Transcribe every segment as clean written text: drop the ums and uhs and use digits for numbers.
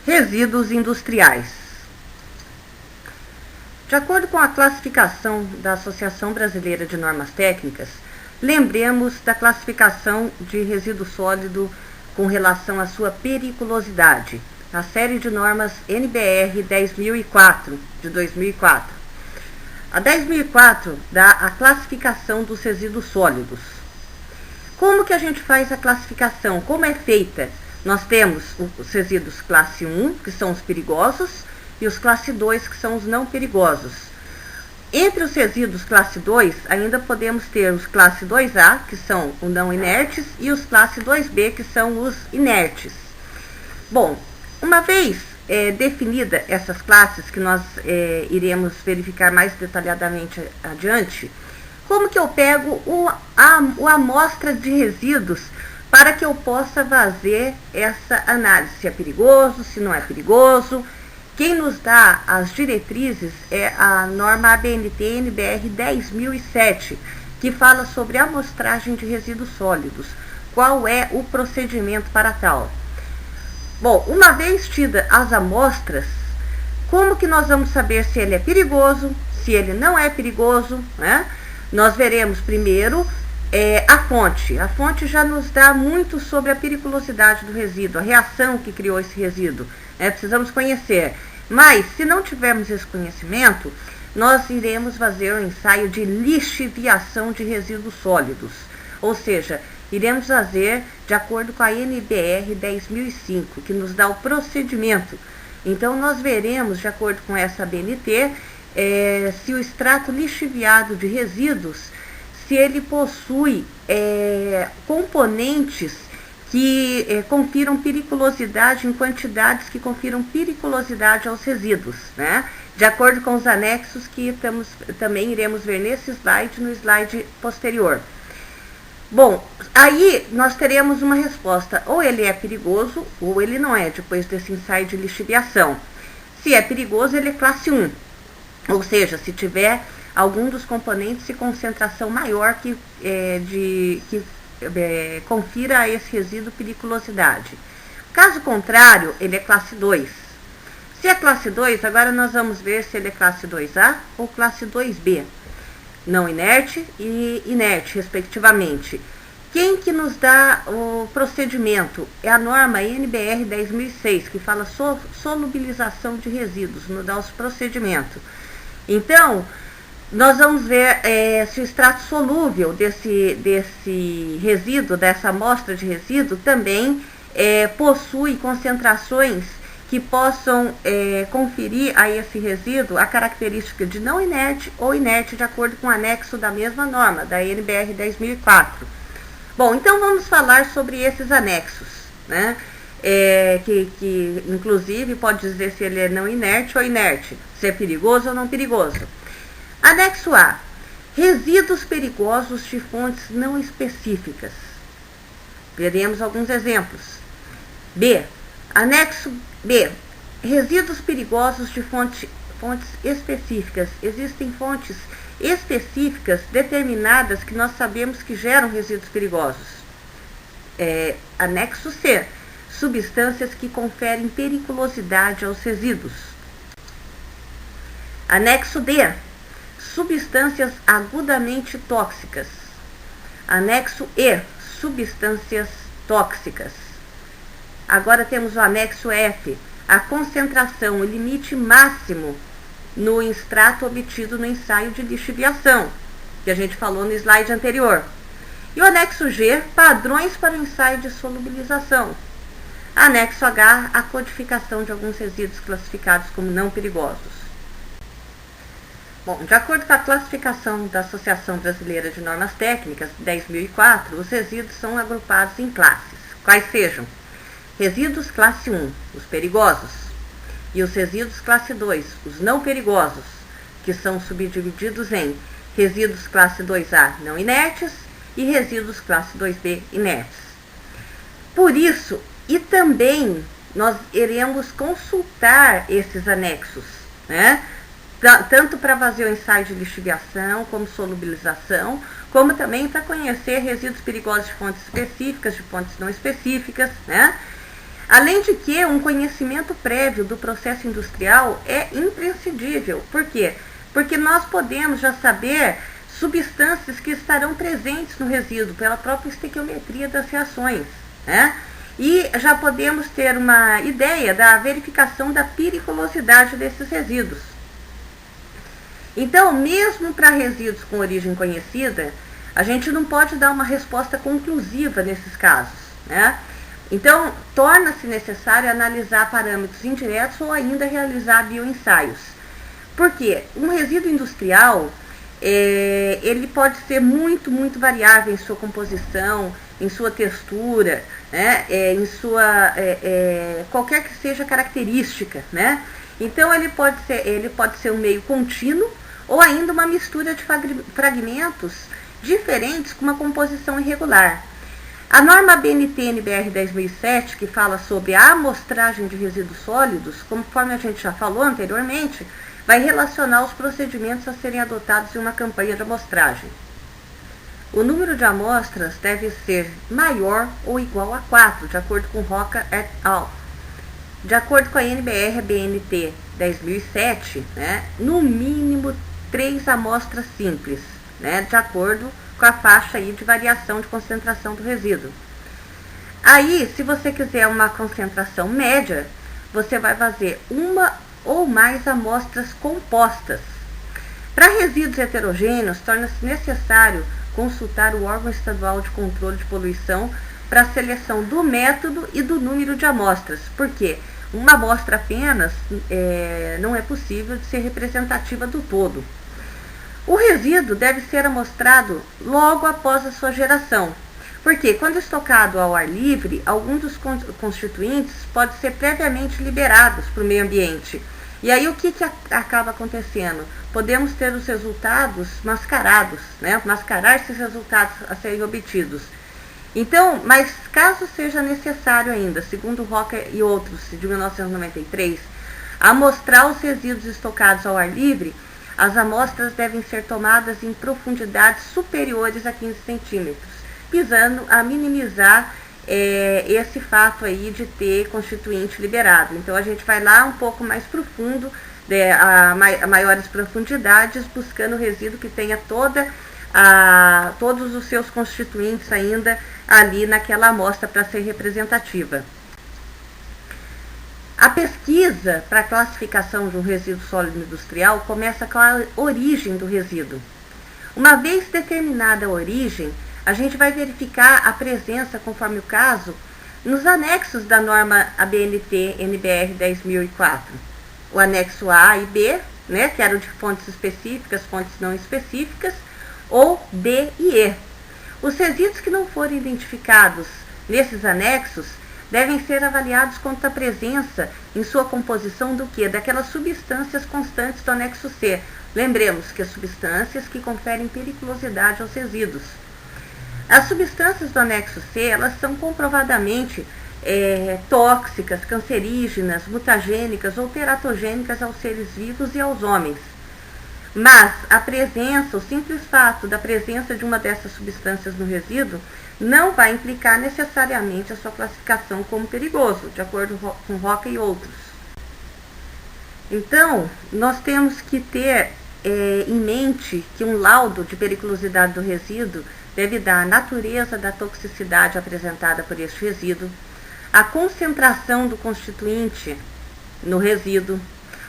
Resíduos industriais. De acordo com a classificação da Associação Brasileira de Normas Técnicas, lembremos da classificação de resíduo sólido com relação à sua periculosidade, a série de normas NBR 10.004, de 2004. A 10.004 dá a classificação dos resíduos sólidos. Como que a gente faz a classificação? Como é feita? Nós temos os resíduos classe 1, que são os perigosos, e os classe 2, que são os não perigosos. Entre os resíduos classe 2, ainda podemos ter os classe 2A, que são os não inertes, e os classe 2B, que são os inertes. Bom, uma vez definida essas classes, que nós iremos verificar mais detalhadamente adiante, como que eu pego a amostra de resíduos para que eu possa fazer essa análise, se é perigoso, se não é perigoso. Quem nos dá as diretrizes é a norma ABNT-NBR 10.007, que fala sobre a amostragem de resíduos sólidos. Qual é o procedimento para tal? Bom, uma vez tidas as amostras, como que nós vamos saber se ele é perigoso, se ele não é perigoso, né? Nós veremos primeiro a fonte. A fonte já nos dá muito sobre a periculosidade do resíduo, a reação que criou esse resíduo. Precisamos conhecer. Mas, se não tivermos esse conhecimento, nós iremos fazer um ensaio de lixiviação de resíduos sólidos. Ou seja, iremos fazer de acordo com a NBR 10.005, que nos dá o procedimento. Então, nós veremos, de acordo com essa BNT, se o extrato lixiviado de resíduos, se ele possui componentes que confiram periculosidade em quantidades que confiram periculosidade aos resíduos, né? De acordo com os anexos que também iremos ver nesse slide, no slide posterior. Bom, aí nós teremos uma resposta, ou ele é perigoso, ou ele não é, depois desse ensaio de lixiviação. Se é perigoso, ele é classe 1, ou seja, se tiver algum dos componentes de concentração maior que confira a esse resíduo periculosidade. Caso contrário, ele é classe 2. Se é classe 2, agora nós vamos ver se ele é classe 2A ou classe 2B, não inerte e inerte, respectivamente. Quem que nos dá o procedimento? É a norma NBR 10.006, que fala solubilização de resíduos, nos dá os procedimentos. Então, nós vamos ver se o extrato solúvel desse resíduo, dessa amostra de resíduo, também possui concentrações que possam conferir a esse resíduo a característica de não inerte ou inerte, de acordo com o anexo da mesma norma, da NBR 10.004. Bom, então vamos falar sobre esses anexos, né? Que inclusive pode dizer se ele é não inerte ou inerte, se é perigoso ou não perigoso. Anexo A. Resíduos perigosos de fontes não específicas. Veremos alguns exemplos. B. Anexo B. Resíduos perigosos de fontes específicas. Existem fontes específicas determinadas que nós sabemos que geram resíduos perigosos. Anexo C. Substâncias que conferem periculosidade aos resíduos. Anexo D. Substâncias agudamente tóxicas. Anexo E. Substâncias tóxicas. Agora temos o anexo F. A concentração, o limite máximo no extrato obtido no ensaio de lixiviação, que a gente falou no slide anterior. E o anexo G. Padrões para o ensaio de solubilização. Anexo H. A codificação de alguns resíduos classificados como não perigosos. Bom, de acordo com a classificação da Associação Brasileira de Normas Técnicas, 10.004, os resíduos são agrupados em classes, quais sejam resíduos classe 1, os perigosos, e os resíduos classe 2, os não perigosos, que são subdivididos em resíduos classe 2A não inertes e resíduos classe 2B inertes. Por isso, e também nós iremos consultar esses anexos, né? Tanto para fazer o ensaio de lixiviação, como solubilização, como também para conhecer resíduos perigosos de fontes específicas, de fontes não específicas, né? Além de que um conhecimento prévio do processo industrial é imprescindível. Por quê? Porque nós podemos já saber substâncias que estarão presentes no resíduo pela própria estequiometria das reações, né? E já podemos ter uma ideia da verificação da periculosidade desses resíduos. Então, mesmo para resíduos com origem conhecida, a gente não pode dar uma resposta conclusiva nesses casos, né? Então, torna-se necessário analisar parâmetros indiretos ou ainda realizar bioensaios. Por quê? Um resíduo industrial, ele pode ser muito variável em sua composição, em sua textura, né? Em sua qualquer que seja a característica, né? Então, ele pode ser um meio contínuo ou ainda uma mistura de fragmentos diferentes com uma composição irregular. A norma BNT-NBR 10.007, que fala sobre a amostragem de resíduos sólidos, conforme a gente já falou anteriormente, vai relacionar os procedimentos a serem adotados em uma campanha de amostragem. O número de amostras deve ser maior ou igual a 4, de acordo com Roca et al. De acordo com a NBR-BNT 10.007, né, no mínimo 3 amostras simples, né, de acordo com a faixa aí de variação de concentração do resíduo. Aí, se você quiser uma concentração média, você vai fazer uma ou mais amostras compostas. Para resíduos heterogêneos, torna-se necessário consultar o órgão estadual de controle de poluição para a seleção do método e do número de amostras, porque uma amostra apenas não é possível de ser representativa do todo. O resíduo deve ser amostrado logo após a sua geração, porque quando estocado ao ar livre, algum dos constituintes pode ser previamente liberados para o meio ambiente. E aí o que acaba acontecendo? Podemos ter os resultados mascarados, né? Mascarar esses resultados a serem obtidos. Então, mas caso seja necessário ainda, segundo Roca e outros, de 1993, amostrar os resíduos estocados ao ar livre, as amostras devem ser tomadas em profundidades superiores a 15 centímetros, visando a minimizar esse fato aí de ter constituinte liberado. Então, a gente vai lá um pouco mais profundo, a maiores profundidades, buscando o resíduo que tenha todos os seus constituintes ainda ali naquela amostra para ser representativa. A pesquisa para a classificação de um resíduo sólido industrial começa com a origem do resíduo. Uma vez determinada a origem, a gente vai verificar a presença, conforme o caso, nos anexos da norma ABNT-NBR 10.004. O anexo A e B, né, que eram de fontes específicas, fontes não específicas, ou D e E. Os resíduos que não forem identificados nesses anexos devem ser avaliados quanto à presença em sua composição do que? Daquelas substâncias constantes do anexo C. Lembremos que as substâncias que conferem periculosidade aos resíduos. As substâncias do anexo C, elas são comprovadamente tóxicas, cancerígenas, mutagênicas ou teratogênicas aos seres vivos e aos homens. Mas a presença, o simples fato da presença de uma dessas substâncias no resíduo não vai implicar necessariamente a sua classificação como perigoso, de acordo com Roca e outros. Então, nós temos que ter em mente que um laudo de periculosidade do resíduo deve dar a natureza da toxicidade apresentada por este resíduo, a concentração do constituinte no resíduo,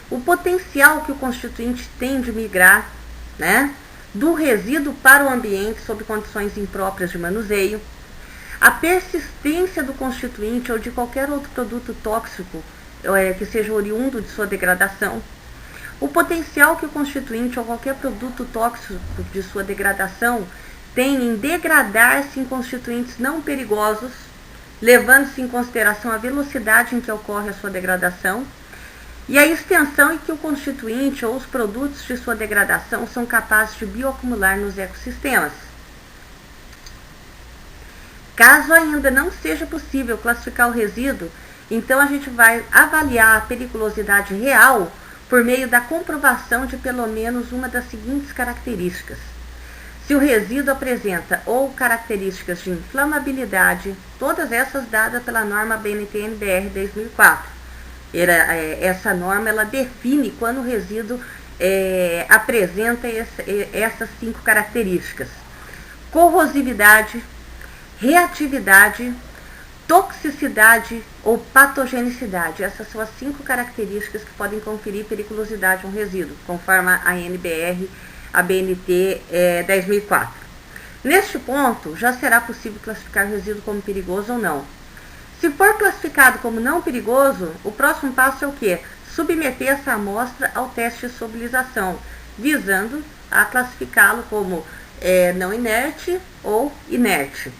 o potencial que o constituinte tem de migrar, né, do resíduo para o ambiente sob condições impróprias de manuseio, a persistência do constituinte ou de qualquer outro produto tóxico que seja oriundo de sua degradação, o potencial que o constituinte ou qualquer produto tóxico de sua degradação tem em degradar-se em constituintes não perigosos, levando-se em consideração a velocidade em que ocorre a sua degradação, e a extensão em que o constituinte ou os produtos de sua degradação são capazes de bioacumular nos ecossistemas. Caso ainda não seja possível classificar o resíduo, então a gente vai avaliar a periculosidade real por meio da comprovação de pelo menos uma das seguintes características. se o resíduo apresenta ou características de inflamabilidade, todas essas dadas pela norma BNT-NBR 2004. Essa norma ela define quando o resíduo apresenta essas 5 características: corrosividade, reatividade, toxicidade ou patogenicidade. Essas são as 5 características que podem conferir periculosidade a um resíduo, conforme a NBR, a BNT 2004. Neste ponto, já será possível classificar o resíduo como perigoso ou não. Se for classificado como não perigoso, o próximo passo é o quê? Submeter essa amostra ao teste de solubilização, visando a classificá-lo como não inerte ou inerte.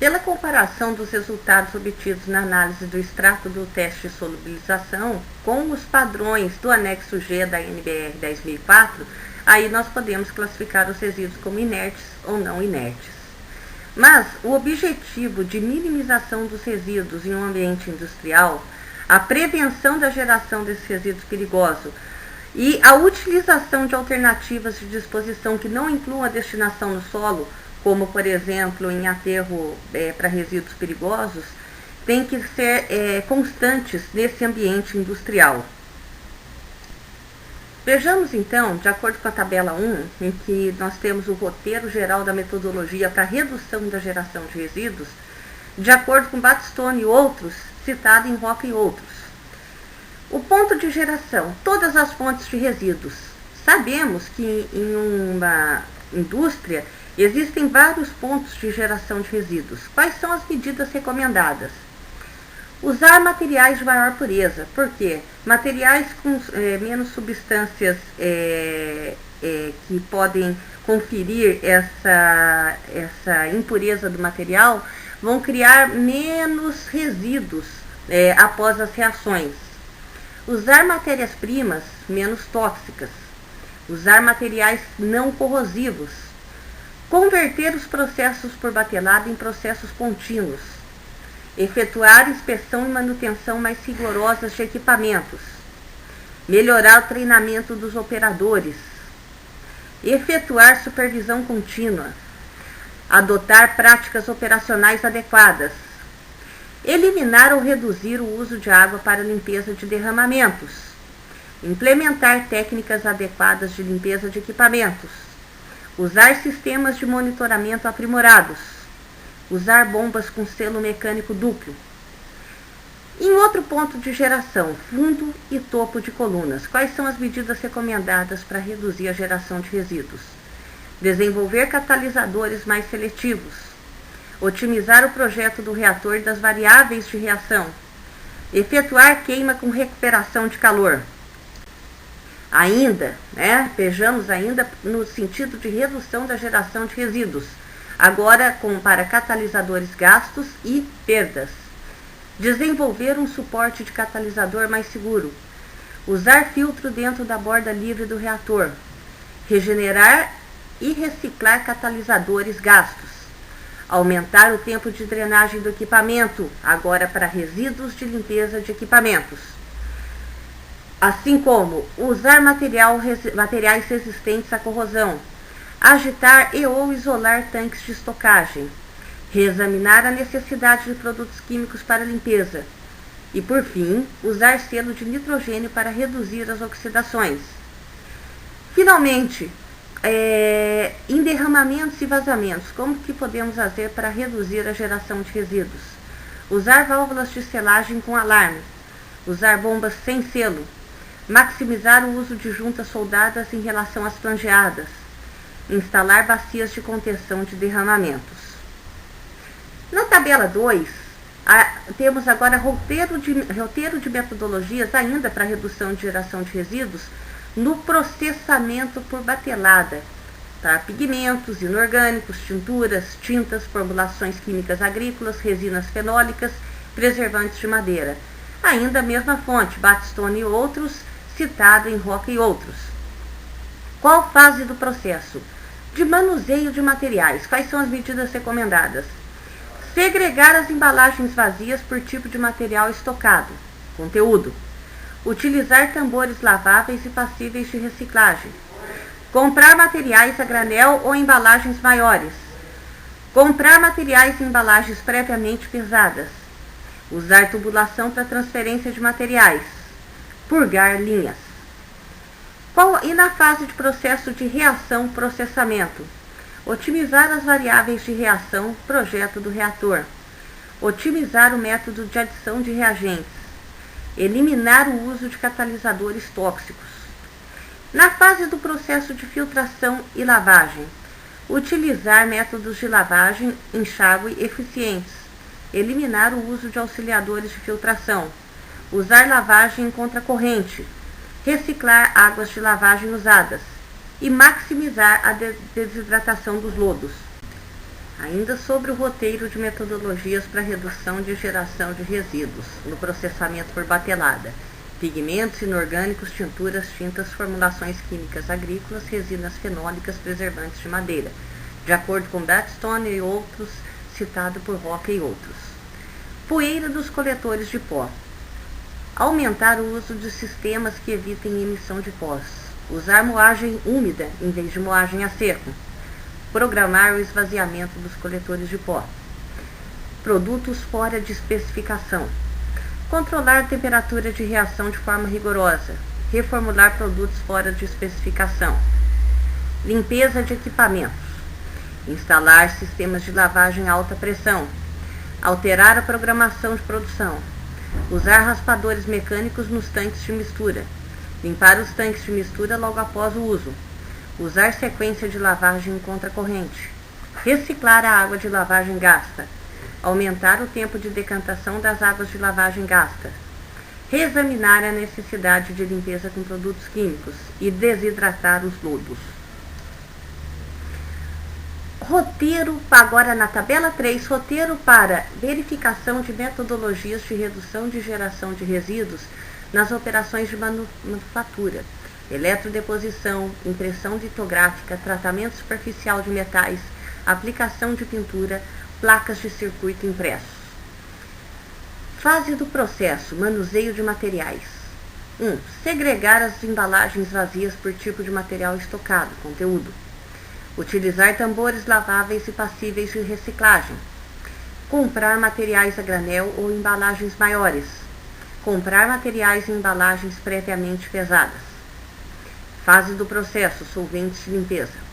Pela comparação dos resultados obtidos na análise do extrato do teste de solubilização com os padrões do anexo G da NBR 2004, aí nós podemos classificar os resíduos como inertes ou não inertes. Mas o objetivo de minimização dos resíduos em um ambiente industrial, a prevenção da geração desses resíduos perigosos e a utilização de alternativas de disposição que não incluam a destinação no solo, como por exemplo em aterro para resíduos perigosos, tem que ser constantes nesse ambiente industrial. Vejamos então, de acordo com a tabela 1, em que nós temos o roteiro geral da metodologia para redução da geração de resíduos, de acordo com Batstone e outros, citado em Roca e outros. O ponto de geração, todas as fontes de resíduos. Sabemos que em uma indústria existem vários pontos de geração de resíduos. Quais são as medidas recomendadas? Usar materiais de maior pureza. Por quê? Materiais com menos substâncias que podem conferir essa impureza do material vão criar menos resíduos após as reações. Usar matérias-primas menos tóxicas. Usar materiais não corrosivos. Converter os processos por batelada em processos contínuos. Efetuar inspeção e manutenção mais rigorosas de equipamentos. Melhorar o treinamento dos operadores. Efetuar supervisão contínua. Adotar práticas operacionais adequadas. Eliminar ou reduzir o uso de água para limpeza de derramamentos. Implementar técnicas adequadas de limpeza de equipamentos. Usar sistemas de monitoramento aprimorados. Usar bombas com selo mecânico duplo. Em outro ponto de geração, fundo e topo de colunas. Quais são as medidas recomendadas para reduzir a geração de resíduos? Desenvolver catalisadores mais seletivos. Otimizar o projeto do reator e das variáveis de reação. Efetuar queima com recuperação de calor. Ainda, vejamos ainda no sentido de redução da geração de resíduos. Agora para catalisadores gastos e perdas. Desenvolver um suporte de catalisador mais seguro. Usar filtro dentro da borda livre do reator. Regenerar e reciclar catalisadores gastos. Aumentar o tempo de drenagem do equipamento, agora para resíduos de limpeza de equipamentos. Assim como usar materiais resistentes à corrosão. Agitar e ou isolar tanques de estocagem. Reexaminar a necessidade de produtos químicos para limpeza. E, por fim, usar selo de nitrogênio para reduzir as oxidações. Finalmente, em derramamentos e vazamentos, como que podemos fazer para reduzir a geração de resíduos? Usar válvulas de selagem com alarme. Usar bombas sem selo. Maximizar o uso de juntas soldadas em relação às flangeadas. Instalar bacias de contenção de derramamentos. Na tabela 2, temos agora roteiro de metodologias ainda para redução de geração de resíduos no processamento por batelada, tá? Pigmentos inorgânicos, tinturas, tintas, formulações químicas agrícolas, resinas fenólicas, preservantes de madeira. Ainda a mesma fonte, Batstone e outros, citado em Roca e outros. Qual fase do processo? De manuseio de materiais. Quais são as medidas recomendadas? Segregar as embalagens vazias por tipo de material estocado. Conteúdo. Utilizar tambores laváveis e passíveis de reciclagem. Comprar materiais a granel ou embalagens maiores. Comprar materiais em embalagens previamente pesadas. Usar tubulação para transferência de materiais. Purgar linhas. E na fase de processo de reação, processamento. Otimizar as variáveis de reação, projeto do reator. Otimizar o método de adição de reagentes. Eliminar o uso de catalisadores tóxicos. Na fase do processo de filtração e lavagem, utilizar métodos de lavagem, enxágue eficientes. Eliminar o uso de auxiliadores de filtração. Usar lavagem em contracorrente. Reciclar águas de lavagem usadas. E maximizar a desidratação dos lodos. Ainda sobre o roteiro de metodologias para redução de geração de resíduos no processamento por batelada, pigmentos inorgânicos, tinturas, tintas, formulações químicas agrícolas, resinas fenólicas, preservantes de madeira, de acordo com Blackstone e outros, citado por Roca e outros. Poeira dos coletores de pó. Aumentar o uso de sistemas que evitem emissão de pós. Usar moagem úmida em vez de moagem a seco. Programar o esvaziamento dos coletores de pó. Produtos fora de especificação. Controlar a temperatura de reação de forma rigorosa. Reformular produtos fora de especificação. Limpeza de equipamentos. Instalar sistemas de lavagem a alta pressão. Alterar a programação de produção. Usar raspadores mecânicos nos tanques de mistura. Limpar os tanques de mistura logo após o uso. Usar sequência de lavagem em contracorrente. Reciclar a água de lavagem gasta. Aumentar o tempo de decantação das águas de lavagem gasta. Reexaminar a necessidade de limpeza com produtos químicos e desidratar os lodos. Roteiro, agora na tabela 3, roteiro para verificação de metodologias de redução de geração de resíduos nas operações de manufatura. Eletrodeposição, impressão litográfica, tratamento superficial de metais, aplicação de pintura, placas de circuito impressos. Fase do processo, manuseio de materiais. 1. Segregar as embalagens vazias por tipo de material estocado, conteúdo. Utilizar tambores laváveis e passíveis de reciclagem. Comprar materiais a granel ou embalagens maiores. Comprar materiais em embalagens previamente pesadas. Fase do processo, solventes de limpeza.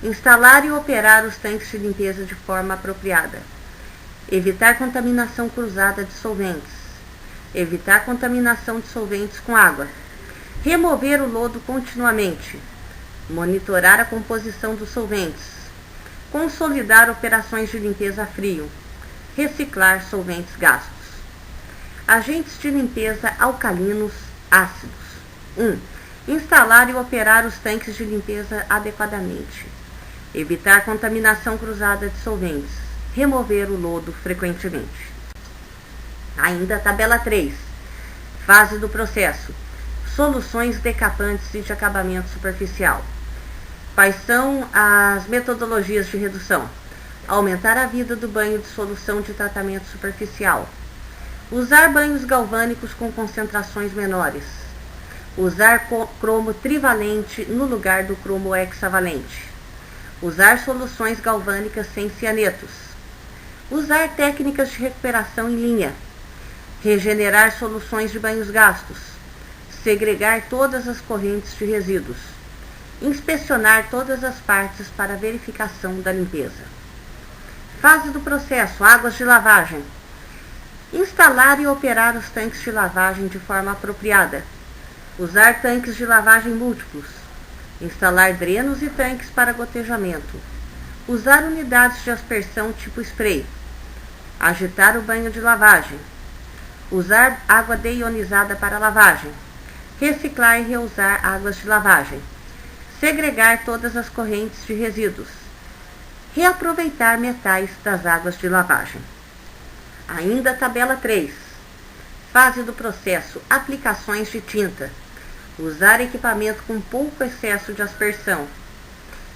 Instalar e operar os tanques de limpeza de forma apropriada. Evitar contaminação cruzada de solventes. Evitar contaminação de solventes com água. Remover o lodo continuamente. Monitorar a composição dos solventes. Consolidar operações de limpeza a frio. Reciclar solventes gastos. Agentes de limpeza alcalinos ácidos. 1. Instalar e operar os tanques de limpeza adequadamente. Evitar contaminação cruzada de solventes. Remover o lodo frequentemente. Ainda tabela 3. Fase do processo. Soluções decapantes e de acabamento superficial. Quais são as metodologias de redução? Aumentar a vida do banho de solução de tratamento superficial. Usar banhos galvânicos com concentrações menores. Usar cromo trivalente no lugar do cromo hexavalente. Usar soluções galvânicas sem cianetos. Usar técnicas de recuperação em linha. Regenerar soluções de banhos gastos. Segregar todas as correntes de resíduos. Inspecionar todas as partes para verificação da limpeza. Fase do processo, águas de lavagem. Instalar e operar os tanques de lavagem de forma apropriada. Usar tanques de lavagem múltiplos. Instalar drenos e tanques para gotejamento. Usar unidades de aspersão tipo spray. Agitar o banho de lavagem. Usar água deionizada para lavagem. Reciclar e reusar águas de lavagem. Segregar todas as correntes de resíduos. Reaproveitar metais das águas de lavagem. Ainda tabela 3. Fase do processo, aplicações de tinta. Usar equipamento com pouco excesso de aspersão.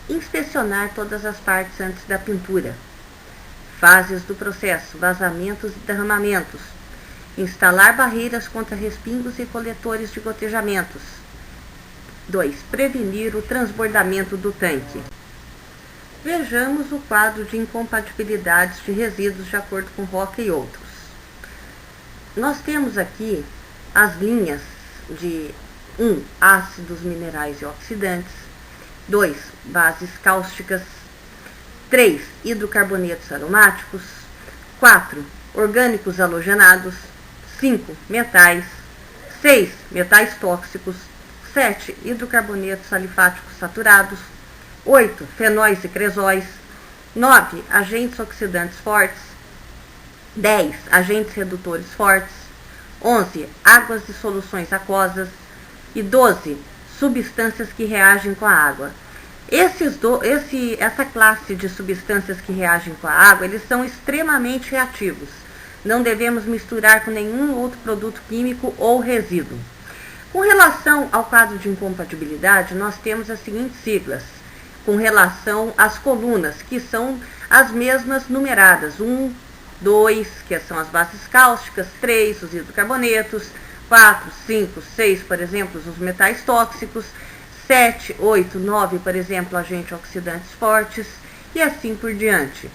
Inspecionar todas as partes antes da pintura. Fases do processo, vazamentos e derramamentos. Instalar barreiras contra respingos e coletores de gotejamentos. 2. Prevenir o transbordamento do tanque. Vejamos o quadro de incompatibilidades de resíduos de acordo com Roca e outros. Nós temos aqui as linhas de 1. Ácidos minerais e oxidantes. 2. Bases cáusticas. 3. Hidrocarbonetos aromáticos. 4. Orgânicos halogenados. 5. Metais. 6. Metais tóxicos. 7. Hidrocarbonetos alifáticos saturados. 8. Fenóis e cresóis. 9. Agentes oxidantes fortes. 10. Agentes redutores fortes. 11. Águas de soluções aquosas. E 12. Substâncias que reagem com a água. Essa classe de substâncias que reagem com a água, eles são extremamente reativos. Não devemos misturar com nenhum outro produto químico ou resíduo. Com relação ao quadro de incompatibilidade, nós temos as seguintes siglas. Com relação às colunas, que são as mesmas numeradas. 1, 2, que são as bases cáusticas. 3, os hidrocarbonetos. 4, 5, 6, por exemplo, os metais tóxicos. 7, 8, 9, por exemplo, agentes oxidantes fortes. E assim por diante.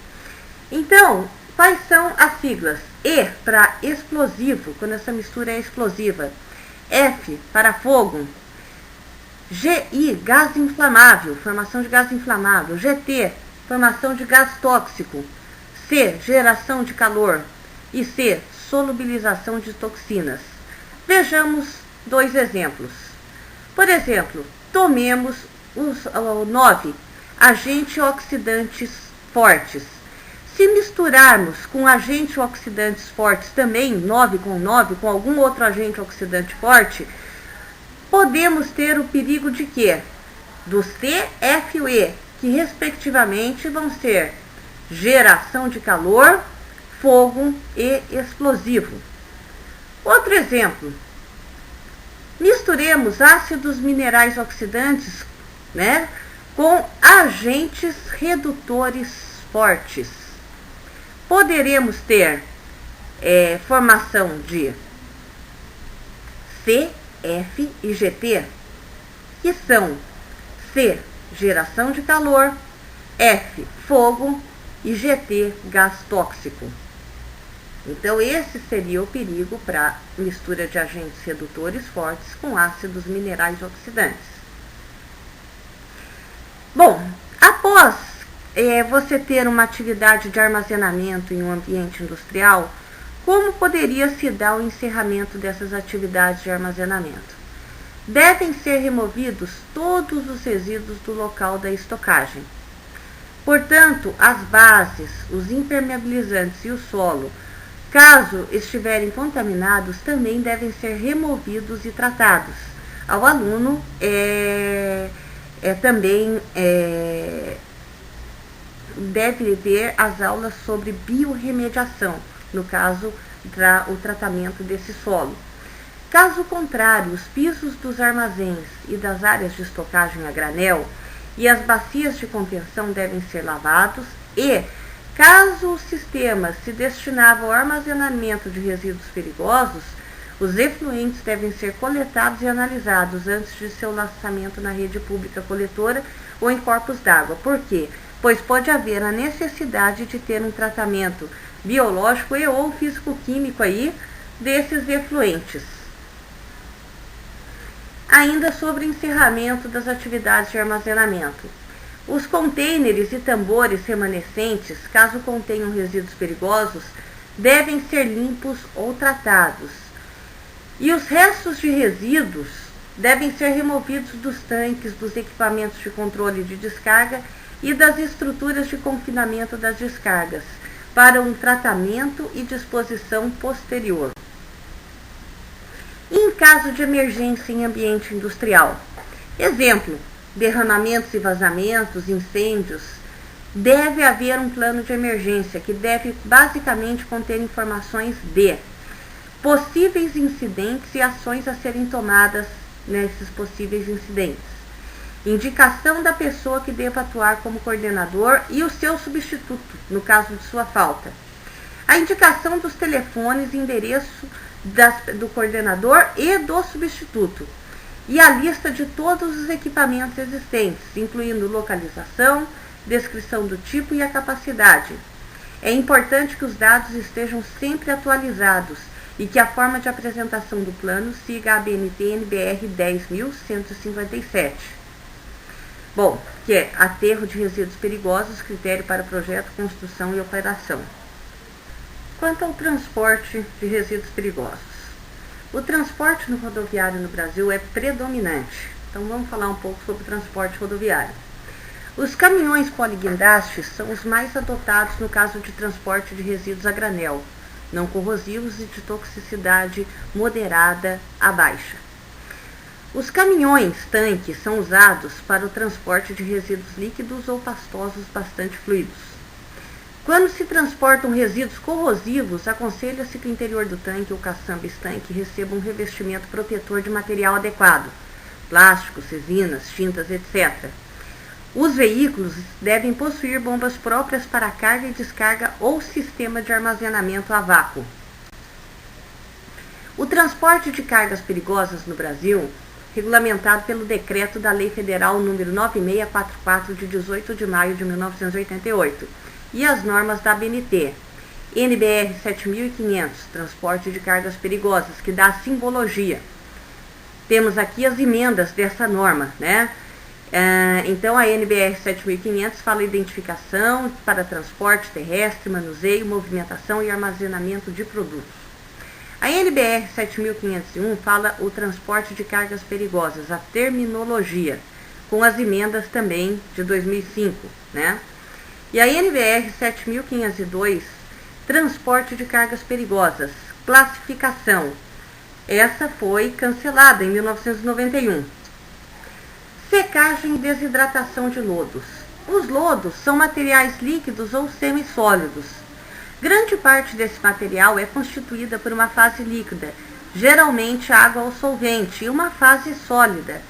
Então, quais são as siglas? E para explosivo, quando essa mistura é explosiva. F para fogo. GI, gás inflamável, formação de gás inflamável. GT, formação de gás tóxico. C, geração de calor. E C, solubilização de toxinas. Vejamos 2 exemplos. Por exemplo, tomemos o 9, agentes oxidantes fortes. Se misturarmos com agentes oxidantes fortes também, 9 com algum outro agente oxidante forte, podemos ter o perigo de quê? Do C, F e o E, que respectivamente vão ser geração de calor, fogo e explosivo. Outro exemplo. Misturemos ácidos minerais oxidantes, com agentes redutores fortes. Poderemos ter formação de C, F e GT, que são C, geração de calor, F, fogo e GT, gás tóxico. Então, esse seria o perigo para mistura de agentes redutores fortes com ácidos minerais oxidantes. Bom, após você ter uma atividade de armazenamento em um ambiente industrial, como poderia se dar o encerramento dessas atividades de armazenamento? Devem ser removidos todos os resíduos do local da estocagem. Portanto, as bases, os impermeabilizantes e o solo, caso estiverem contaminados, também devem ser removidos e tratados. Ao aluno também deve ver as aulas sobre biorremediação, no caso, o tratamento desse solo. Caso contrário, os pisos dos armazéns e das áreas de estocagem a granel e as bacias de contenção devem ser lavados e, caso o sistema se destinava ao armazenamento de resíduos perigosos, os efluentes devem ser coletados e analisados antes de seu lançamento na rede pública coletora ou em corpos d'água. Por quê? Pois pode haver a necessidade de ter um tratamento biológico e ou físico-químico aí desses efluentes. Ainda sobre encerramento das atividades de armazenamento. Os contêineres e tambores remanescentes, caso contenham resíduos perigosos, devem ser limpos ou tratados. E os restos de resíduos devem ser removidos dos tanques, dos equipamentos de controle de descarga e das estruturas de confinamento das descargas, para um tratamento e disposição posterior. Em caso de emergência em ambiente industrial, exemplo, derramamentos e vazamentos, incêndios, deve haver um plano de emergência que deve basicamente conter informações de possíveis incidentes e ações a serem tomadas nesses possíveis incidentes, indicação da pessoa que deva atuar como coordenador e o seu substituto, no caso de sua falta, a indicação dos telefones e endereço do coordenador e do substituto, e a lista de todos os equipamentos existentes, incluindo localização, descrição do tipo e a capacidade. É importante que os dados estejam sempre atualizados e que a forma de apresentação do plano siga a ABNT NBR 10.157. Bom, que é aterro de resíduos perigosos, critério para projeto, construção e operação. Quanto ao transporte de resíduos perigosos. O transporte no rodoviário no Brasil é predominante. Então vamos falar um pouco sobre o transporte rodoviário. Os caminhões poliguindastes são os mais adotados no caso de transporte de resíduos a granel, não corrosivos e de toxicidade moderada a baixa. Os caminhões-tanque são usados para o transporte de resíduos líquidos ou pastosos bastante fluidos. Quando se transportam resíduos corrosivos, aconselha-se que o interior do tanque ou caçambas-tanque receba um revestimento protetor de material adequado, plásticos, resinas, tintas, etc. Os veículos devem possuir bombas próprias para carga e descarga ou sistema de armazenamento a vácuo. O transporte de cargas perigosas no Brasil, regulamentado pelo decreto da Lei Federal nº 9644 de 18 de maio de 1988, e as normas da ABNT, NBR 7500, transporte de cargas perigosas, que dá a simbologia. Temos aqui as emendas dessa norma, né? Então a NBR 7500 fala identificação para transporte terrestre, manuseio, movimentação e armazenamento de produtos. A NBR 7501 fala o transporte de cargas perigosas, a terminologia, com as emendas também de 2005, né? E a NBR 7502, transporte de cargas perigosas, classificação. Essa foi cancelada em 1991. Secagem e desidratação de lodos. Os lodos são materiais líquidos ou semissólidos. Grande parte desse material é constituída por uma fase líquida, geralmente água ou solvente, e uma fase sólida,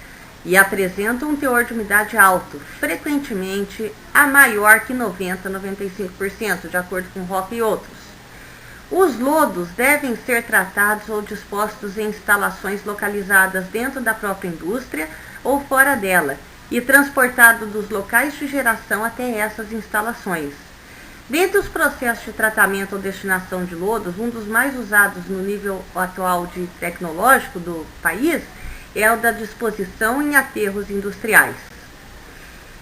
e apresentam um teor de umidade alto, frequentemente a maior que 90% a 95%, de acordo com Roca e outros. Os lodos devem ser tratados ou dispostos em instalações localizadas dentro da própria indústria ou fora dela, e transportados dos locais de geração até essas instalações. Dentre os processos de tratamento ou destinação de lodos, um dos mais usados no nível atual de tecnológico do país é o da disposição em aterros industriais.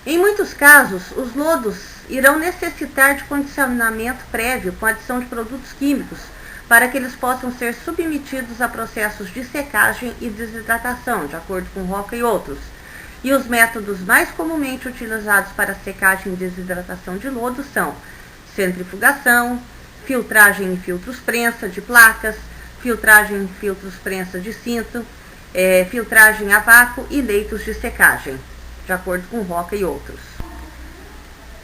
Em muitos casos, os lodos irão necessitar de condicionamento prévio com adição de produtos químicos para que eles possam ser submetidos a processos de secagem e desidratação, de acordo com Roca e outros. E os métodos mais comumente utilizados para secagem e desidratação de lodos são centrifugação, filtragem em filtros prensa de placas, filtragem em filtros prensa de cinto, filtragem a vácuo e leitos de secagem, de acordo com Roca e outros.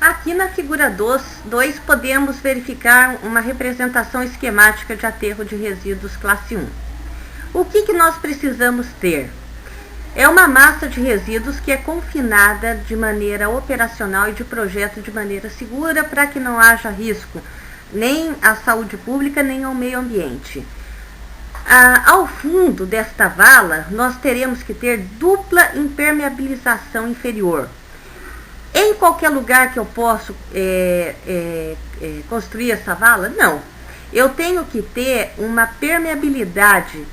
Aqui na figura 2 podemos verificar uma representação esquemática de aterro de resíduos classe 1. O que nós precisamos ter? É uma massa de resíduos que é confinada de maneira operacional e de projeto de maneira segura para que não haja risco nem à saúde pública nem ao meio ambiente. Ao fundo desta vala, nós teremos que ter dupla impermeabilização inferior. Em qualquer lugar que eu posso construir essa vala? Não. Eu tenho que ter uma permeabilidade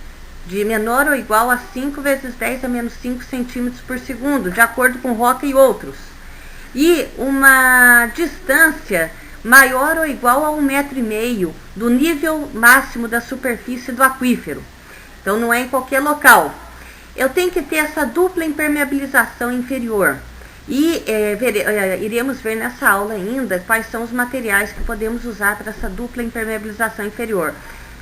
de menor ou igual a 5 vezes 10 a menos 5 centímetros por segundo, de acordo com Roca e outros. E uma distância maior ou igual a 1,5 m do nível máximo da superfície do aquífero. Então não é em qualquer local. Eu tenho que ter essa dupla impermeabilização inferior. E iremos ver nessa aula ainda quais são os materiais que podemos usar para essa dupla impermeabilização inferior.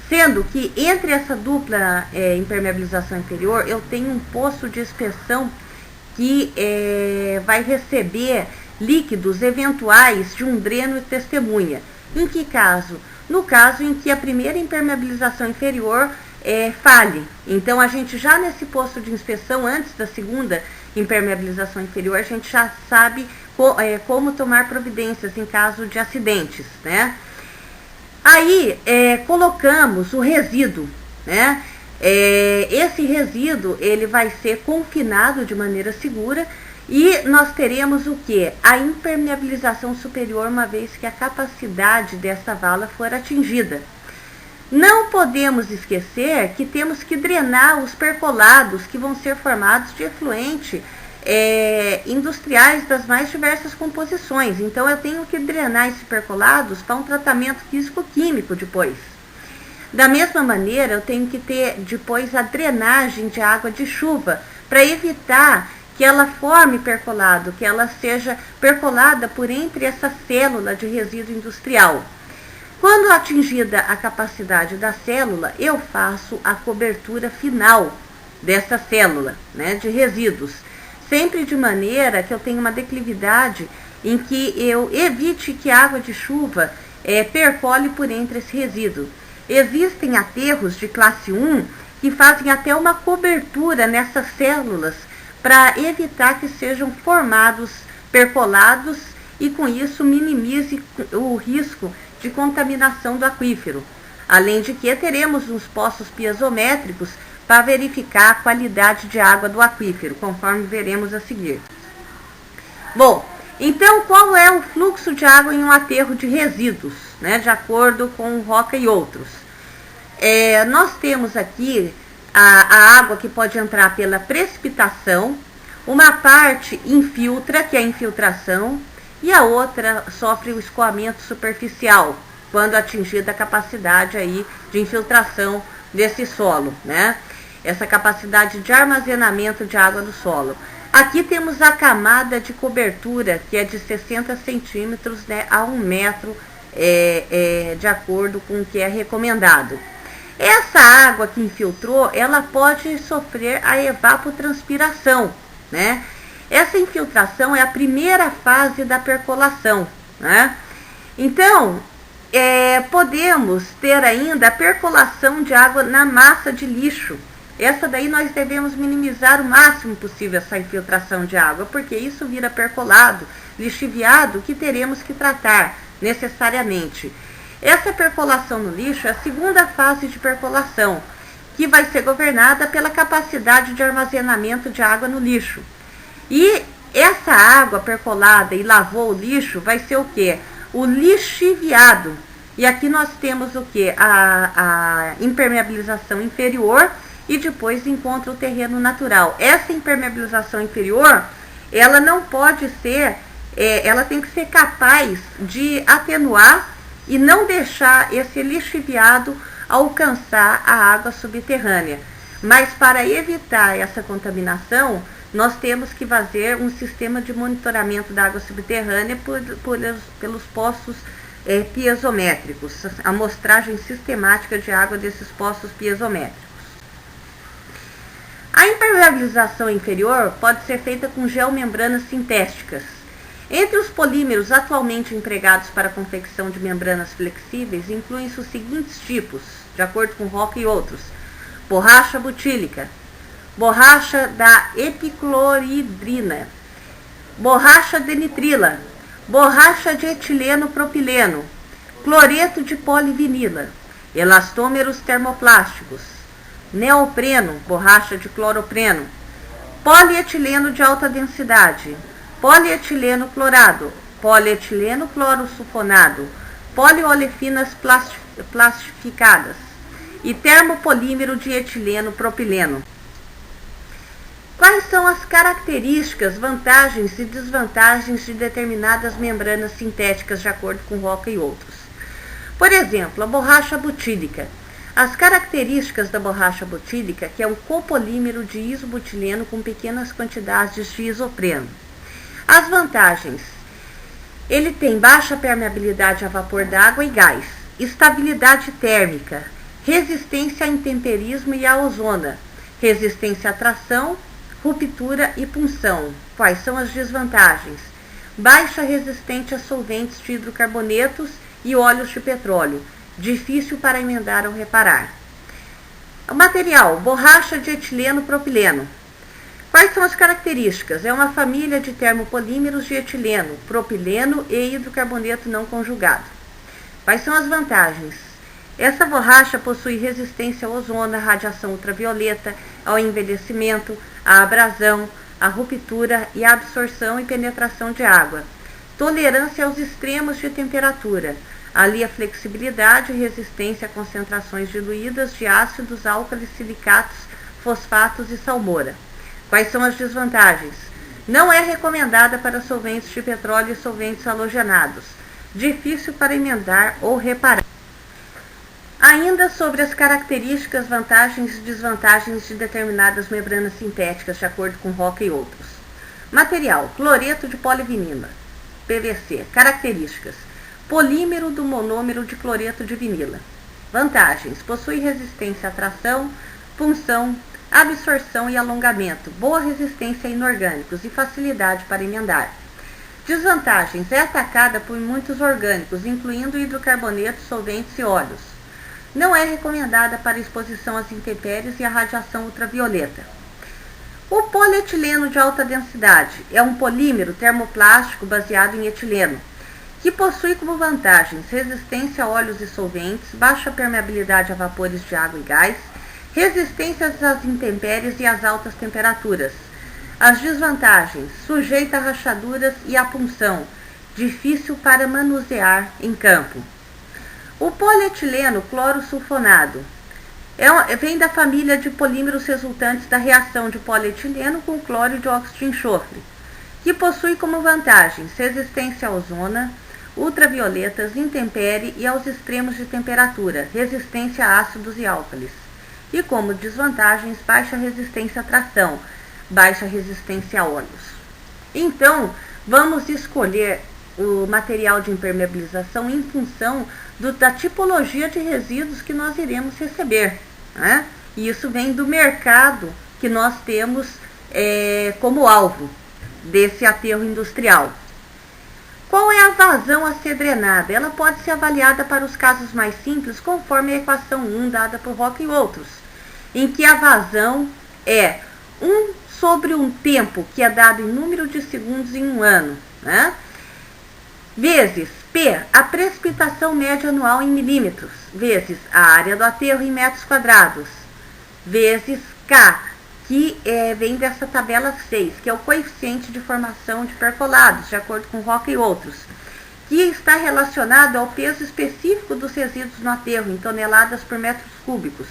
Sendo que entre essa dupla impermeabilização inferior, eu tenho um poço de inspeção que vai receber líquidos eventuais de um dreno e testemunha. Em que caso? No caso em que a primeira impermeabilização inferior falhe. Então, a gente já nesse poço de inspeção, antes da segunda impermeabilização inferior, a gente já sabe como tomar providências em caso de acidentes, né? Aí, colocamos o resíduo, né? Esse resíduo ele vai ser confinado de maneira segura e nós teremos o que? A impermeabilização superior, uma vez que a capacidade dessa vala for atingida. Não podemos esquecer que temos que drenar os percolados que vão ser formados de efluente industriais das mais diversas composições. Então eu tenho que drenar esses percolados para um tratamento físico-químico depois. Da mesma maneira, eu tenho que ter depois a drenagem de água de chuva para evitar que ela forme percolado, que ela seja percolada por entre essa célula de resíduo industrial. Quando atingida a capacidade da célula, eu faço a cobertura final dessa célula, né, de resíduos, sempre de maneira que eu tenha uma declividade em que eu evite que a água de chuva percole por entre esse resíduo. Existem aterros de classe 1 que fazem até uma cobertura nessas células para evitar que sejam formados percolados e com isso minimize o risco de contaminação do aquífero. Além de que teremos uns poços piezométricos para verificar a qualidade de água do aquífero, conforme veremos a seguir. Bom, então qual é o fluxo de água em um aterro de resíduos, né, de acordo com o Roca e outros? Nós temos aqui a água que pode entrar pela precipitação, uma parte infiltra, que é a infiltração, e a outra sofre o escoamento superficial, quando atingida a capacidade aí de infiltração desse solo, né? Essa capacidade de armazenamento de água no solo. Aqui temos a camada de cobertura, que é de 60 centímetros, né, a 1 metro, de acordo com o que é recomendado. Essa água que infiltrou, ela pode sofrer a evapotranspiração, né? Essa infiltração é a primeira fase da percolação, né? Então, podemos ter ainda a percolação de água na massa de lixo. Essa daí nós devemos minimizar o máximo possível essa infiltração de água, porque isso vira percolado, lixiviado, que teremos que tratar necessariamente. Essa percolação no lixo é a segunda fase de percolação, que vai ser governada pela capacidade de armazenamento de água no lixo. E essa água percolada e lavou o lixo vai ser o quê? O lixiviado. E aqui nós temos o quê? A impermeabilização inferior e depois encontra o terreno natural. Essa impermeabilização inferior, ela não pode ser, ela tem que ser capaz de atenuar e não deixar esse lixiviado alcançar a água subterrânea. Mas para evitar essa contaminação, nós temos que fazer um sistema de monitoramento da água subterrânea pelos poços piezométricos, a amostragem sistemática de água desses poços piezométricos. A impermeabilização inferior pode ser feita com geomembranas sintéticas. Entre os polímeros atualmente empregados para a confecção de membranas flexíveis, incluem-se os seguintes tipos, de acordo com Roca e outros: borracha butílica, borracha da epicloridrina, borracha de nitrila, borracha de etileno propileno, cloreto de polivinila, elastômeros termoplásticos, neopreno, borracha de cloropreno, polietileno de alta densidade, polietileno clorado, polietileno clorosulfonado, poliolefinas plastificadas e termopolímero de etileno propileno. Quais são as características, vantagens e desvantagens de determinadas membranas sintéticas, de acordo com Roca e outros? Por exemplo, a borracha butílica. As características da borracha butílica, que é um copolímero de isobutileno com pequenas quantidades de isopreno. As vantagens: ele tem baixa permeabilidade a vapor d'água e gás, estabilidade térmica, resistência a intemperismo e a ozona, resistência à tração, ruptura e punção. Quais são as desvantagens? Baixa resistente a solventes de hidrocarbonetos e óleos de petróleo, difícil para emendar ou reparar. O material: borracha de etileno propileno. Quais são as características? É uma família de termopolímeros de etileno, propileno e hidrocarboneto não conjugado. Quais são as vantagens? Essa borracha possui resistência ao ozono, à radiação ultravioleta, ao envelhecimento, à abrasão, à ruptura e à absorção e penetração de água. Tolerância aos extremos de temperatura. Alia flexibilidade e resistência a concentrações diluídas de ácidos, álcalis, silicatos, fosfatos e salmoura. Quais são as desvantagens? Não é recomendada para solventes de petróleo e solventes halogenados. Difícil para emendar ou reparar. Ainda sobre as características, vantagens e desvantagens de determinadas membranas sintéticas, de acordo com Roca e outros. Material: cloreto de polivinila, PVC. Características: polímero do monômero de cloreto de vinila. Vantagens: possui resistência à tração, punção, absorção e alongamento, boa resistência a inorgânicos e facilidade para emendar. Desvantagens: é atacada por muitos orgânicos, incluindo hidrocarbonetos, solventes e óleos. Não é recomendada para exposição às intempéries e à radiação ultravioleta. O polietileno de alta densidade é um polímero termoplástico baseado em etileno, que possui como vantagens resistência a óleos e solventes, baixa permeabilidade a vapores de água e gás, resistência às intempéries e às altas temperaturas. As desvantagens: sujeita a rachaduras e a punção, difícil para manusear em campo. O polietileno clorosulfonado vem da família de polímeros resultantes da reação de polietileno com cloro e dióxido de enxofre, que possui como vantagens resistência à ozono, ultravioletas, intempérie e aos extremos de temperatura, resistência a ácidos e álcalis. E como desvantagens, baixa resistência à tração, baixa resistência a óleos. Então, vamos escolher o material de impermeabilização em função da tipologia de resíduos que nós iremos receber, né? E isso vem do mercado que nós temos como alvo desse aterro industrial. Qual é a vazão a ser drenada? Ela pode ser avaliada para os casos mais simples, conforme a equação 1 dada por Roca e outros, em que a vazão é 1 sobre um tempo, que é dado em número de segundos em um ano, né? Vezes P, a precipitação média anual em milímetros, vezes a área do aterro em metros quadrados, vezes K, que vem dessa tabela 6, que é o coeficiente de formação de percolados, de acordo com Roca e outros, que está relacionado ao peso específico dos resíduos no aterro, em toneladas por metros cúbicos.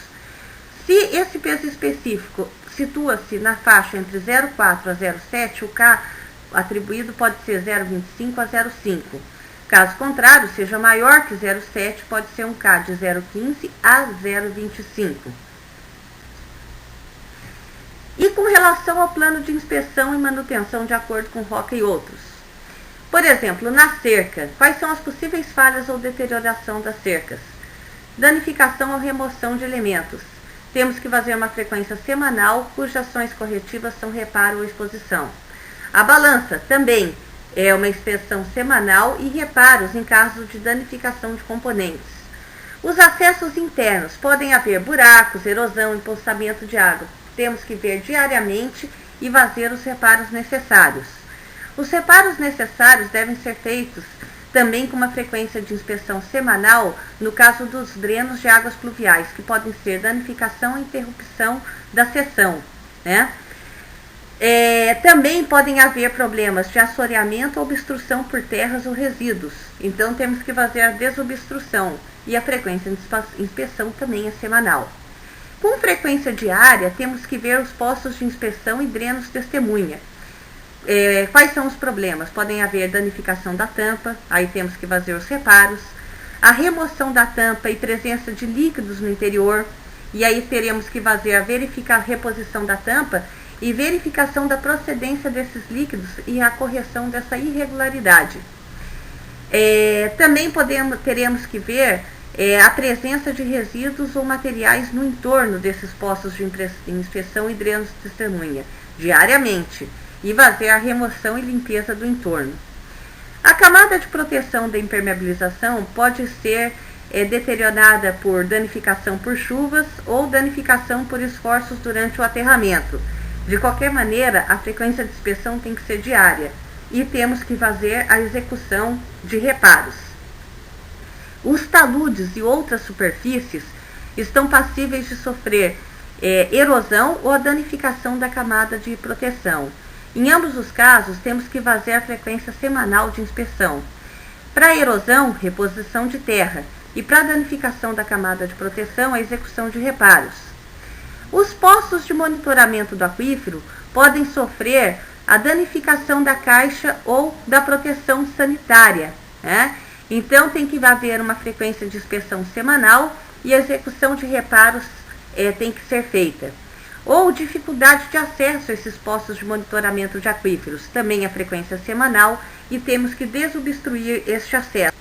Se esse peso específico situa-se na faixa entre 0,4 a 0,7, o K atribuído pode ser 0,25 a 0,5. Caso contrário, seja maior que 0,7, pode ser um K de 0,15 a 0,25. E com relação ao plano de inspeção e manutenção, de acordo com Roca e outros. Por exemplo, na cerca, quais são as possíveis falhas ou deterioração das cercas? Danificação ou remoção de elementos. Temos que fazer uma frequência semanal, cujas ações corretivas são reparo ou exposição. A balança também é uma inspeção semanal e reparos em caso de danificação de componentes. Os acessos internos: podem haver buracos, erosão, empoçamento de água. Temos que ver diariamente e fazer os reparos necessários. Os reparos necessários devem ser feitos também com uma frequência de inspeção semanal no caso dos drenos de águas pluviais, que podem ser danificação ou interrupção da seção, né? Também podem haver problemas de assoreamento ou obstrução por terras ou resíduos. Então temos que fazer a desobstrução e a frequência de inspeção também é semanal. Com frequência diária, temos que ver os postos de inspeção e drenos testemunha. Quais são os problemas? Podem haver danificação da tampa, aí temos que fazer os reparos, a remoção da tampa e presença de líquidos no interior, e aí teremos que fazer a reposição da tampa e verificação da procedência desses líquidos e a correção dessa irregularidade. Também teremos que ver a presença de resíduos ou materiais no entorno desses postos de inspeção e drenos de testemunha, diariamente, e fazer a remoção e limpeza do entorno. A camada de proteção da impermeabilização pode ser deteriorada por danificação por chuvas ou danificação por esforços durante o aterramento. De qualquer maneira, a frequência de inspeção tem que ser diária e temos que fazer a execução de reparos. Os taludes e outras superfícies estão passíveis de sofrer erosão ou a danificação da camada de proteção. Em ambos os casos, temos que fazer a frequência semanal de inspeção. Para erosão, reposição de terra, e para danificação da camada de proteção, a execução de reparos. Os postos de monitoramento do aquífero podem sofrer a danificação da caixa ou da proteção sanitária, né? Então tem que haver uma frequência de inspeção semanal e a execução de reparos tem que ser feita. Ou dificuldade de acesso a esses postos de monitoramento de aquíferos, também a frequência semanal, e temos que desobstruir este acesso.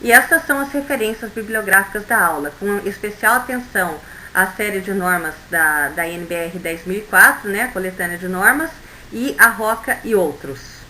E essas são as referências bibliográficas da aula, com especial atenção à série de normas da NBR 10.004, né, coletânea de normas, e a ROCA e outros.